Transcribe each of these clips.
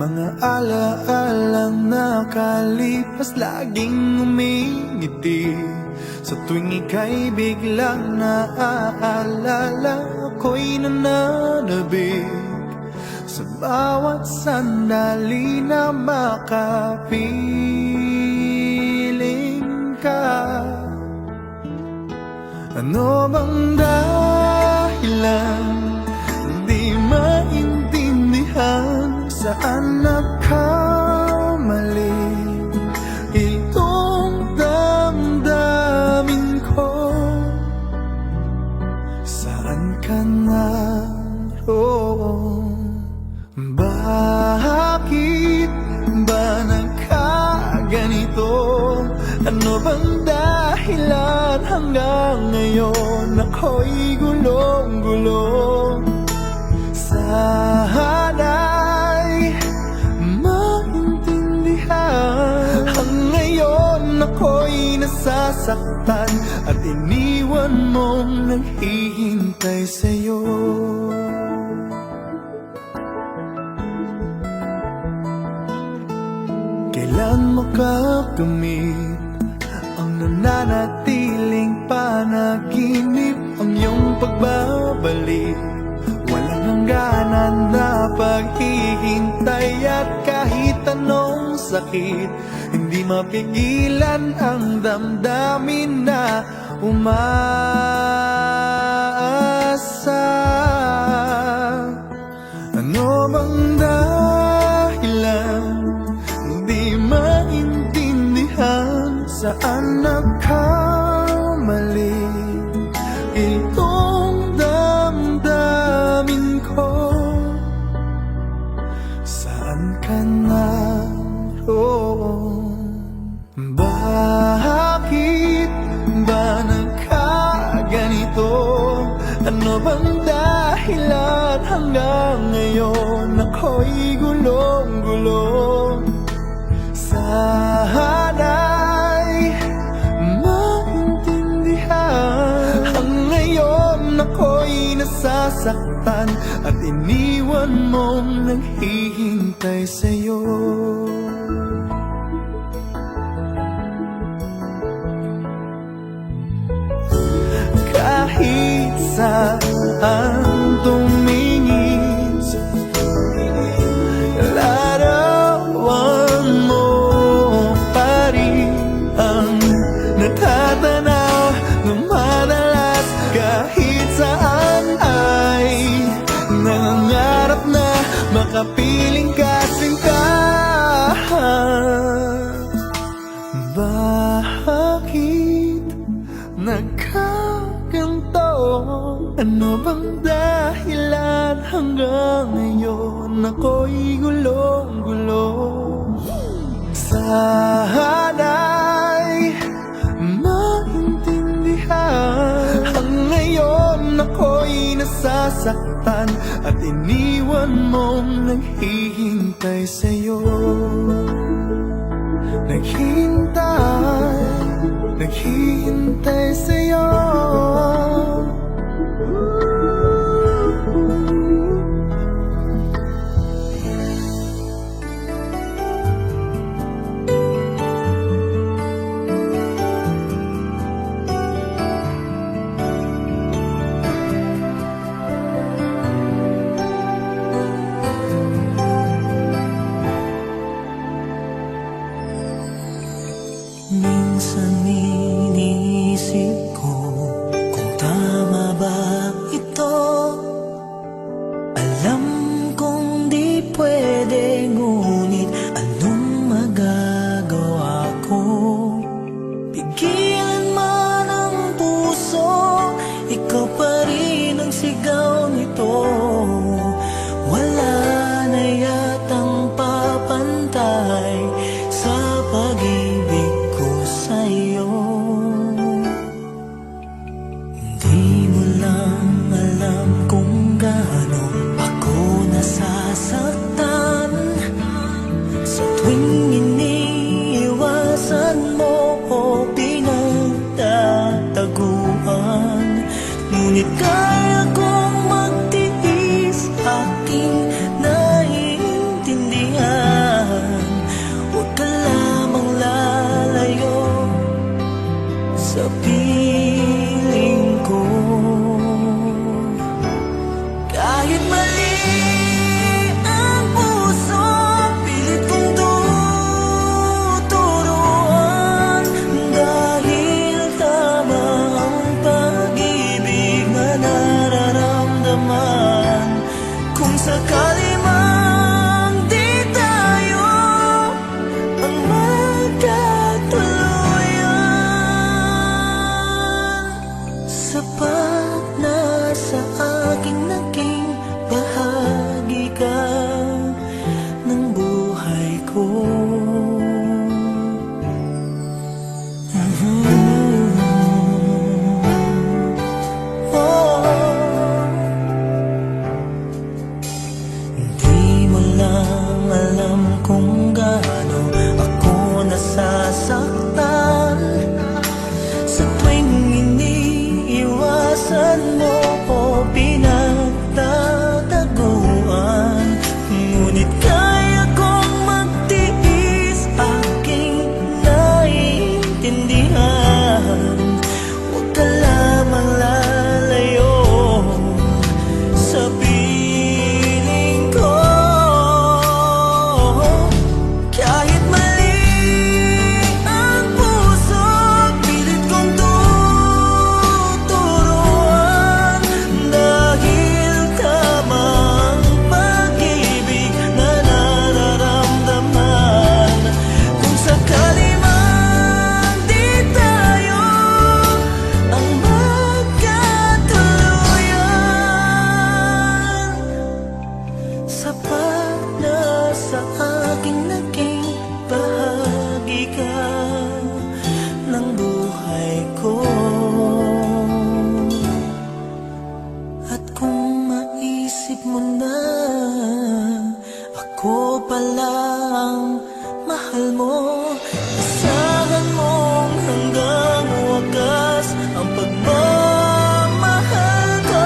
Mga alaalang nakalipas, laging umingiti. Sa tuwing ika'y biglang naaalala, ako'y nananabik sa bawat sandali na makapiling ka. Ano bang dahilan? Di maintindihan saan nagkamali itong damdamin ko. Saan ka naroon? Bakit ba nagkaganito? Ano bang dahilan hanggang ngayon ako'y gulong-gulong? Sana'y maintindihan. Hanggang ngayon ako'y nasasaktan at iniwan mong naghihintay sa'yo. Kailan makakamit ang nananatiling panaginip, ang iyong pagbabalik? Walang hangganan na paghihintay at kahit anong sakit, hindi mapigilan ang damdamin na umaasa. Ano bang dahilan? Di maintindihan saan nagkamali itong damdamin ko. Saan ka naroon? Bakit ba nagkaganito? Ano bang dahilan hanggang ngayon ako'y gulong-gulong? Sana'y maintindihan. Hanggang ngayon ako'y nasasaktan at iniwan mong naghihintay sa'yo. Kahit saan tumingin, larawan mo pa rin ang natatanaw ng madalas. Kahit saan ay nangangarap na makapiling kasing ka. Bakit nagkaganto? Ano bang dahilan hanggang ngayon ako'y gulong-gulong? Sana'y maintindihan. Hanggang ngayon ako'y nasasaktan at iniwan mong naghihintay sa'yo. Naghihintay sa'yo. Minsan iniisip ko kung tama ba ito. Alam kong di pwede, ngunit anong magagawa ko? Pigilan man ang puso, ikaw pa rin ang sigaw nito. Wala na yatang papantay sa pag-ibig sa'yo. Hindi mo lang alam kung gaano ako nasasaktan sa tuwing iniiwasan mo o pinagtataguan. Ngunit kaya kong magtiis, aking naiintindihan. kung gaano ako nasasaktan sa tuwing iniiwasan mo ko pinagtataguan. Ngunit kaya kong magtiis, aking naiintindihan. Huwag ka lamang lalayo sa piling ko. Kahit mali ang puso, pilit kong tuturuan. Dahil tama ang pag-ibig na nararamdaman. Kung sakali man di tayo ang magkatuluyan, sapat na sa aking naging bahagi ka ng buhay ko. At kung maisip mo na ako pala ang mahal mo, asahan mong hanggang wagas ang pagmamahal ko.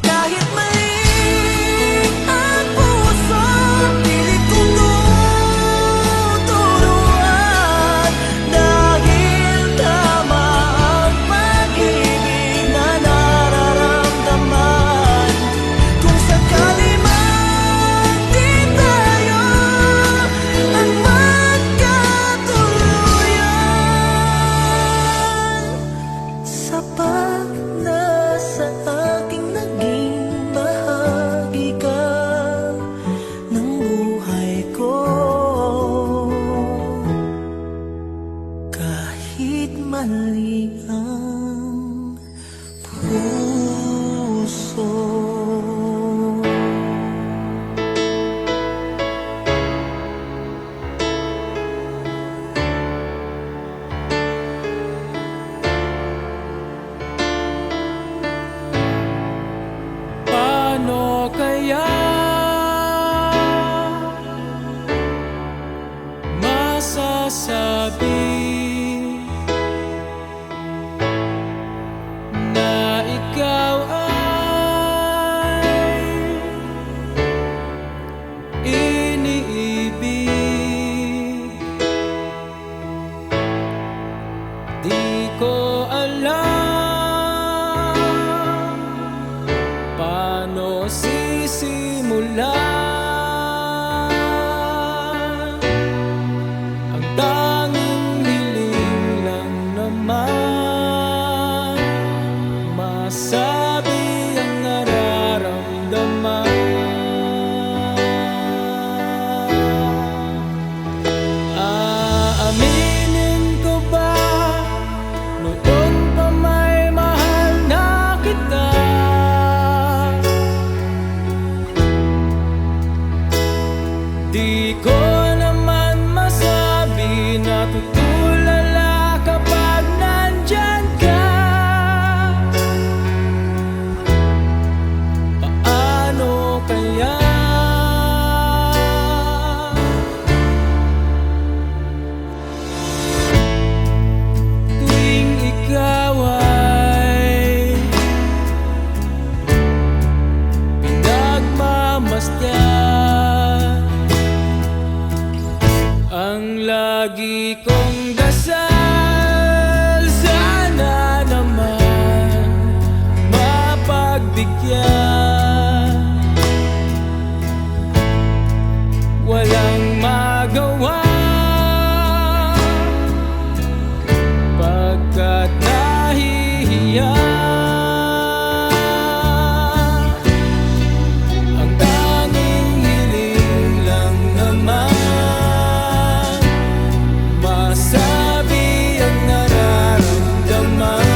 Kahit mali ang puso, pilit kong tuturuan. Dahil tama ang pag-ibig na nararamdaman. Kung sakali man di tayo ang magkatuluyan, sapat na sa aking naging bahagi ka ng buhay ko. Kahit mali ang puso. Paano kaya masasabi na ikaw ay iniibig? Di ko alam paano sisimulan. Ang tanging hiling lang naman, masabi ang nararamdaman. Aaminin ko ba noon pa may mahal na kita? Di ko naman masabi na tutulala kapag nandyan ka. Paano kaya tuwing ikaw ay pinagmamasdan? Ang lagi kong dasal, sana naman mapagbigyan. Walang magawa pagkat nahihiya. Ang tanging hiling lang naman, masabi ang nararamdaman.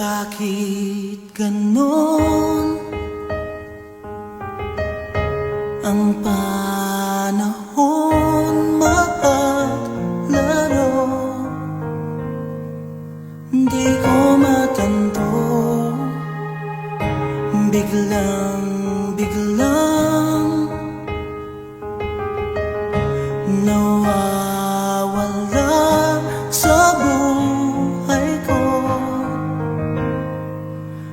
Bakit ganon ang panahon maglaro? Di ko matanto, biglang nawawala sa buhay ko.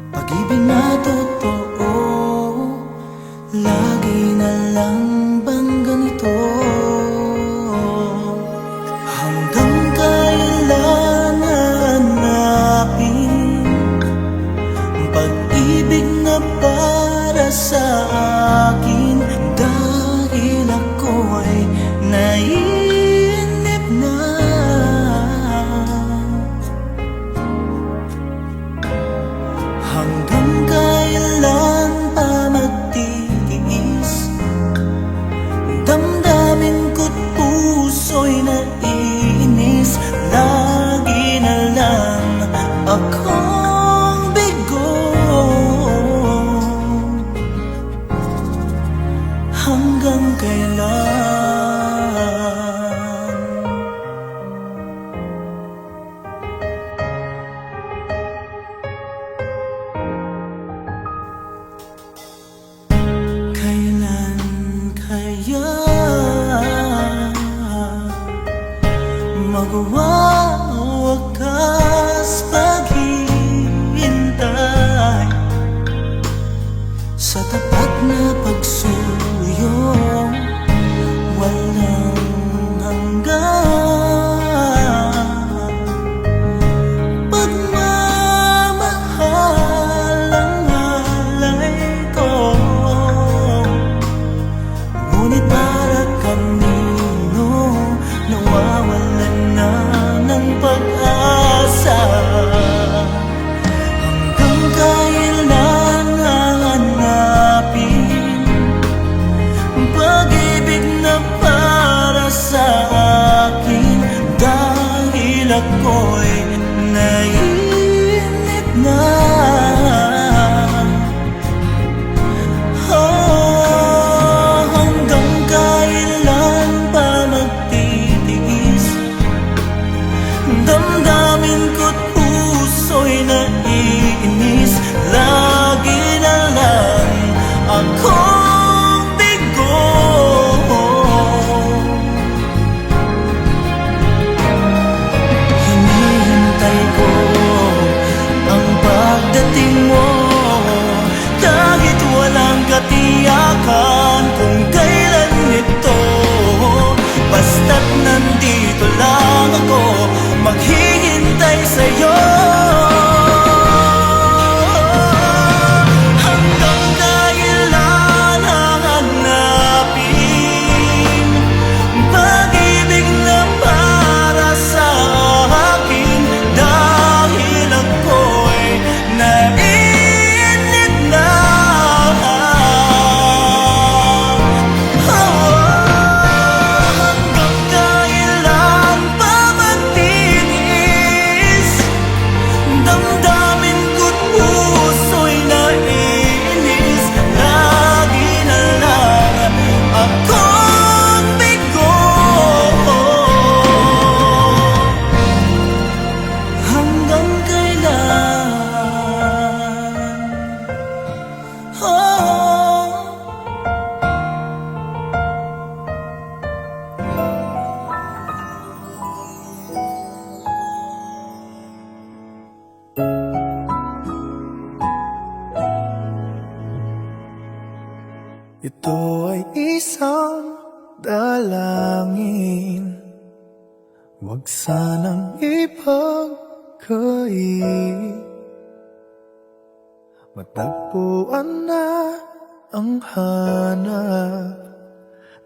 Pag-ibig na totoo, lagi na lang bang ganito? Hanggang kailan hanapin pag-ibig na para sa akin? Dahil ako ay naiinip na. Hanggang kailan pa magtitiis? Damdamin ko't puso'y naiinis. Lagi na lang akong bigo. Hanggang kailan? Kailan kaya magwawakas paghihintay sa tapat na pagsuyong walang hanggan? Pagmamahal ang alay ko, ngunit para kanino nawawalan na ng pag-asa? Hanggang kailan hahanapin pag-ibig na para sa akin? Dahil ako'y naiinip na. Hanggang kailan pa magtitiis? Damdamin ko't puso'y naiinis. Lagi na lang akong bigo. Hinihintay ko ang pagdating mo, kahit walang katiyakan kung kailan ito. Basta't nandito lang ako, maghihintay sa'yo. Hanggang kailan hahanapin pag-ibig na para sa akin? Dahil ako'y naiinip na. Hanggang kailan pa magtitiis? Damdamin ko't puso'y naiinis. Lagi na lang akong bigo. Hanggang kailan? Ito ay isang dalangin, huwag sanang ipagkait. Matagpuan na ang hanap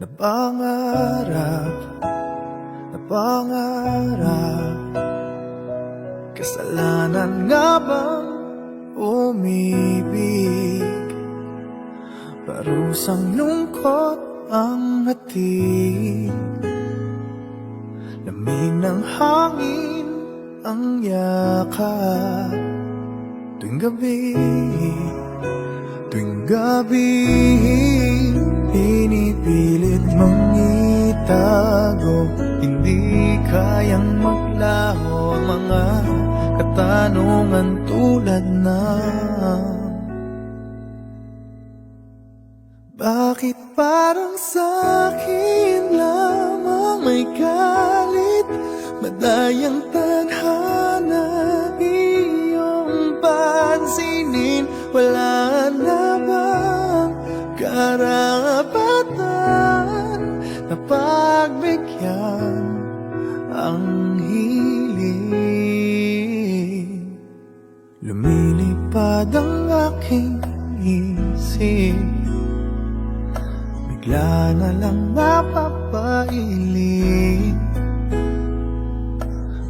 na pangarap, na pangarap. Kasalanan nga bang umibig? Parusang lungkot ang hatid, lamig ng hangin ang yakap. tuwing gabi, tuwing gabi, pinipilit mong itago. Hindi kayang maglaho ang mga katanungan tulad ng bakit parang sa'kin lamang may galit, madayang tadhana iyong pansinin. Wala na bang karapatan na pagbigyan ang hiling? Lumilipad ang aking isip, bigla na lang napapailing.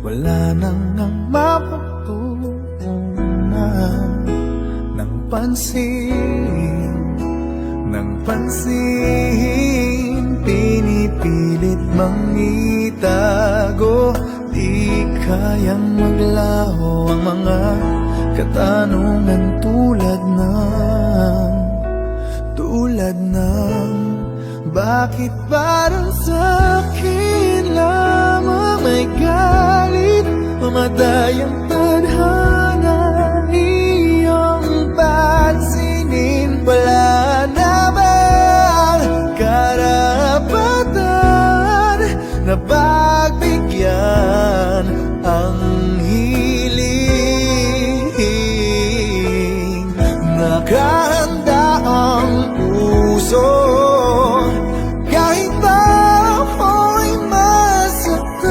Wala nang ang mapagtuunan ng pansin, ng pansin. Pinipilit mang itago, di kayang maglaho ang mga katanungan tulad ng bakit parang sa'kin lamang may galit, mamadayang tadhana iyong pansinin. Wala na bang karapatan na pagbigyan ang hiling? Nakahanda ang puso kahit pa ako'y masaktan.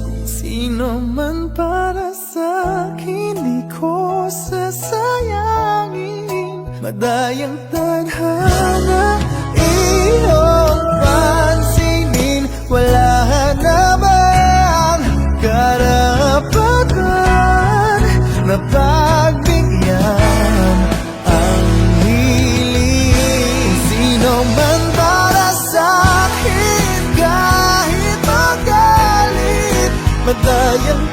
Kung sino man para sa'kin, di ko sasayangin. Madayang tadhana iyong pansinin. Wala na bang karapatan na pagbigyan ang hiling? Sino man para sa'kin, kahit magalit, madayang